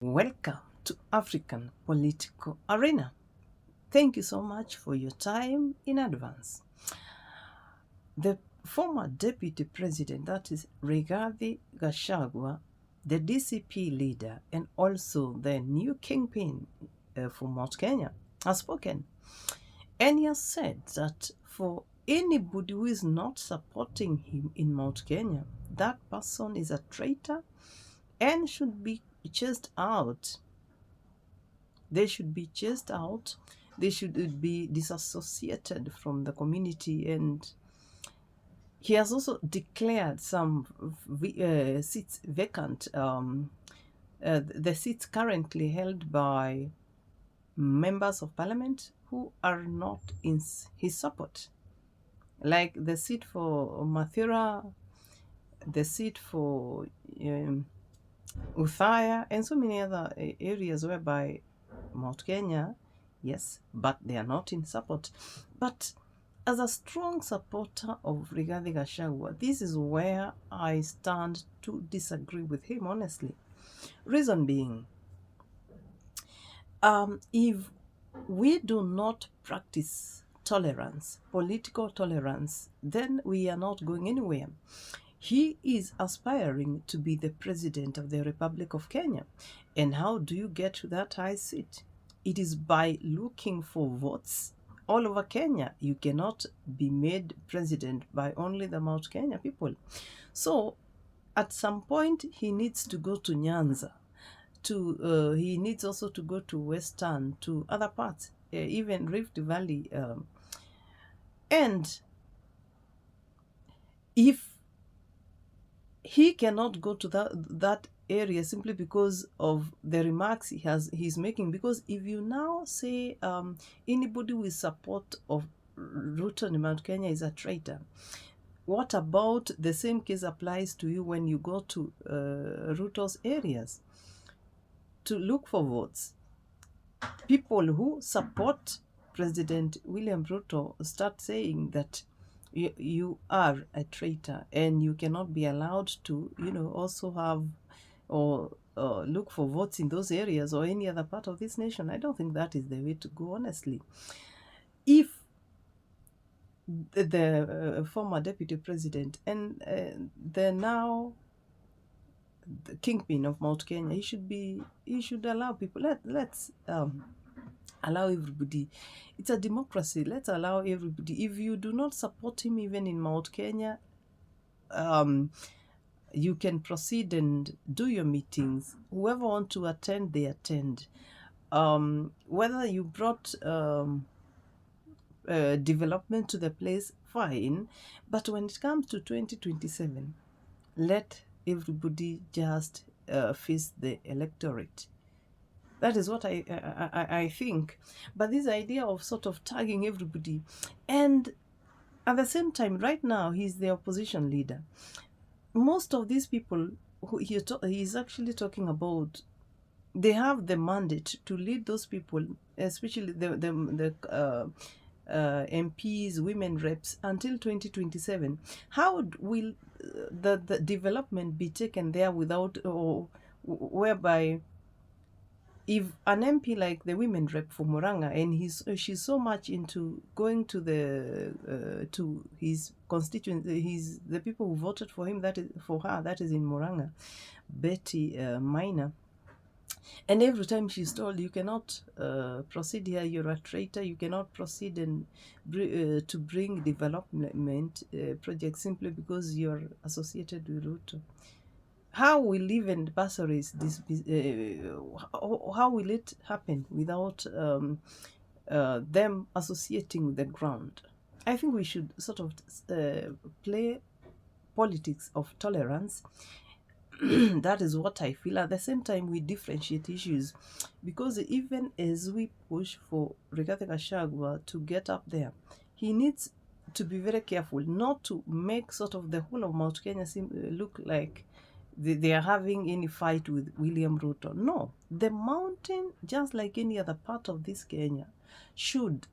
Welcome to African Political Arena. Thank you so much for your time in advance. The former deputy president, that is Rigathi Gachagua, the DCP leader, and also the new kingpin for Mount Kenya, has spoken. And he has said that for anybody who is not supporting him in Mount Kenya, that person is a traitor and should be chased out. They should be chased out. They should be disassociated from the community. And he has also declared some seats vacant. The seats currently held by members of parliament who are not in his support, like the seat for Mathura, the seat for Uthaya, and so many other areas whereby Mount Kenya, yes, but they are not in support. But as a strong supporter of Rigathi Gachagua, this is where I stand to disagree with him, honestly. Reason being, if we do not practice tolerance, political tolerance, then we are not going anywhere. He is aspiring to be the president of the Republic of Kenya. And how do you get to that high seat? It is by looking for votes all over Kenya. You cannot be made president by only the Mount Kenya people. So at some point, he needs to go to Nyanza. He needs also to go to Western, to other parts, even Rift Valley. And if he cannot go to that area simply because of the remarks he's making, because if you now say anybody with support of Ruto in Mount Kenya is a traitor, what about the same case applies to you when you go to Ruto's areas to look for votes? People who support President William Ruto start saying that you are a traitor and you cannot be allowed to, also have or look for votes in those areas or any other part of this nation. I don't think that is the way to go, honestly. If the former deputy president and the now the kingpin of Mount Kenya, he should allow people. Let's allow everybody. It's a democracy. Let's allow everybody. If you do not support him even in Mount Kenya, you can proceed and do your meetings. Whoever want to attend, they attend. Whether you brought development to the place, fine. But when it comes to 2027, let everybody just face the electorate. That is what I think. But this idea of sort of tagging everybody, and at the same time, right now, he's the opposition leader. Most of these people who he's actually talking about, they have the mandate to lead those people, especially the MPs, women reps, until 2027. How will the development be taken there without, or whereby if an MP like the women rep for Muranga, and she's so much into going to the to his constituents, the people who voted for him, that is in Muranga, Betty Minor, and every time she's told, you cannot proceed here, you're a traitor, you cannot proceed and to bring development projects simply because you're associated with Ruto. How will even bursaries how will it happen without them associating with the ground? I think we should sort of play politics of tolerance. That is what I feel. At the same time, we differentiate issues, because even as we push for Rigathi Gachagua to get up there, he needs to be very careful not to make sort of the whole of Mount Kenya look like they are having any fight with William Ruto. No, the mountain, just like any other part of this Kenya, should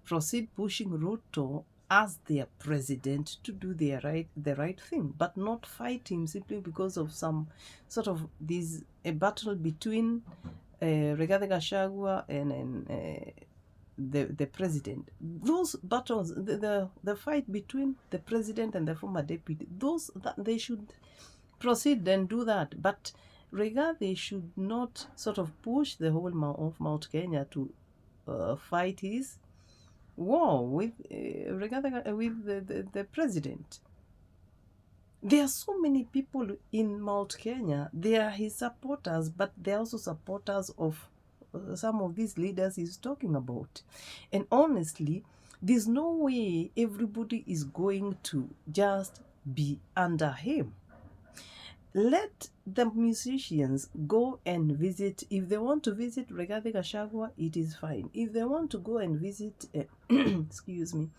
proceed pushing Ruto as their president to do the right thing, but not fight him simply because of some sort of a battle between Rigathi Gachagua and the president. Those battles, the fight between the president and the former deputy, those that they should proceed and do that. But Rigathi should not sort of push the whole of Mount Kenya to fight his war with with the president. There are so many people in Mount Kenya. They are his supporters, but they are also supporters of some of these leaders he's talking about. And honestly, there's no way everybody is going to just be under him. Let the musicians go and visit. If they want to visit Rigathi Gachagua, it is fine. If they want to go and visit, excuse me,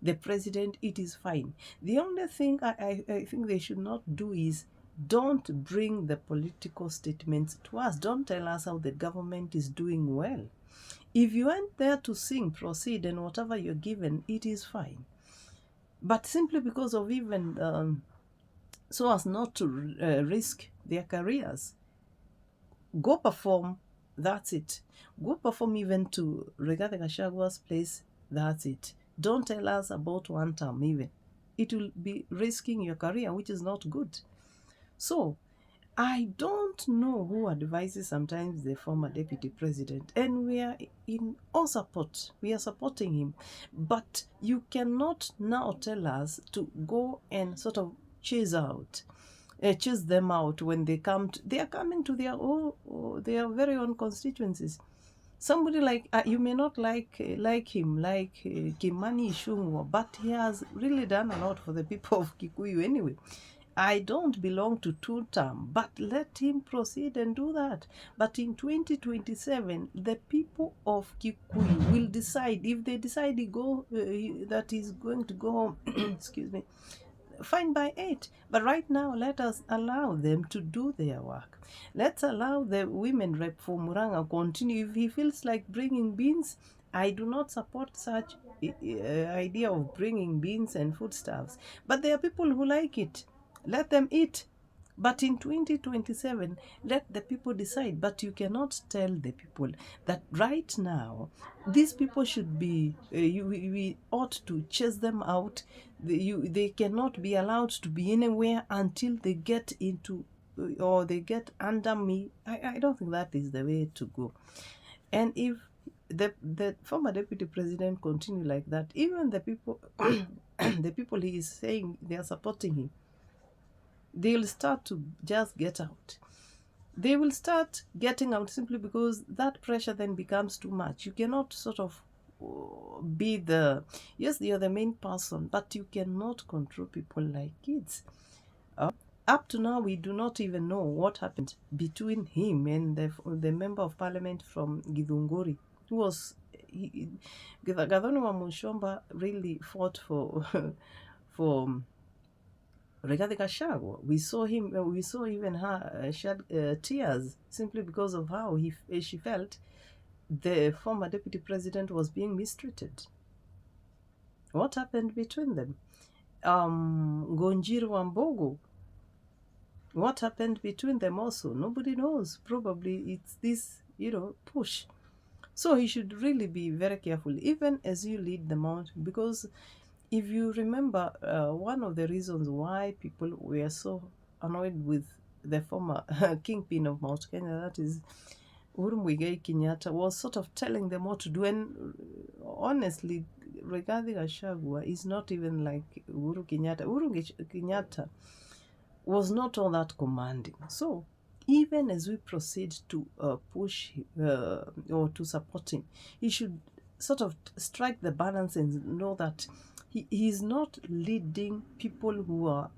the president, it is fine. The only thing I think they should not do is don't bring the political statements to us. Don't tell us how the government is doing well. If you went there to sing, proceed, and whatever you're given, it is fine. But simply because of even so as not to risk their careers, go perform, that's it. Go perform even to Rigathi Gachagua's place, that's it. Don't tell us about one term even. It will be risking your career, which is not good. So, I don't know who advises sometimes the former deputy president, and we are in all support. We are supporting him. But you cannot now tell us to go and sort of chase them out when they come. They are coming to their very own constituencies. Somebody like you may not like him, like Kimani Ichung'wah, but he has really done a lot for the people of Kikuyu anyway. I don't belong to two-term, but let him proceed and do that. But in 2027, the people of Kikuyu will decide. If they decide that he's going to go home, excuse me, fine by 8. But right now, let us allow them to do their work. Let's allow the women rep for Muranga continue. If he feels like bringing beans, I do not support such idea of bringing beans and foodstuffs. But there are people who like it. Let them eat. But in 2027, let the people decide. But you cannot tell the people that right now, these people should be, we ought to chase them out. They cannot be allowed to be anywhere until they get into, or they get under me. I don't think that is the way to go. And if the former deputy president continue like that, even the people, the people he is saying they are supporting him, they will start to just get out. They will start getting out simply because that pressure then becomes too much. You cannot sort of be yes, you're the main person, but you cannot control people like kids. Up to now, we do not even know what happened between him and the member of parliament from Githunguri, who was, Gachagua'S Mushomba really fought for Rigathi Gachagua. We saw even her shed tears simply because of how she felt the former deputy president was being mistreated. What happened between them? Ngonjiri Wambogo. What happened between them also? Nobody knows. Probably it's this, push. So he should really be very careful, even as you lead them out, because if you remember, one of the reasons why people were so annoyed with the former kingpin of Mount Kenya, that is Uhuru Muigai Kenyatta, was sort of telling them what to do. And honestly, Rigathi Gachagua is not even like Uhuru Kenyatta. Uhuru Kenyatta was not all that commanding. So even as we proceed to push or to support him, he should sort of strike the balance and know that he is not leading people who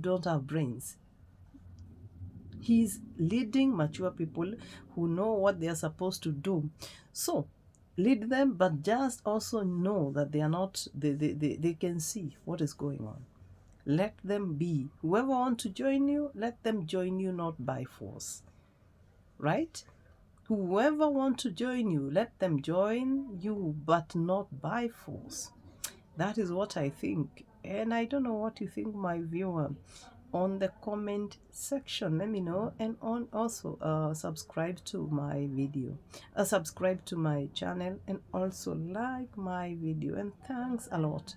don't have brains. He's leading mature people who know what they are supposed to do. So lead them, but just also know that they are not, they can see what is going on. Let them be. Whoever wants to join you, let them join you, not by force. Right? Whoever wants to join you, let them join you, but not by force. That is what I think. And I don't know what you think, my viewer. On the comment section, let me know. And on also subscribe to my video, subscribe to my channel, and also like my video. And thanks a lot.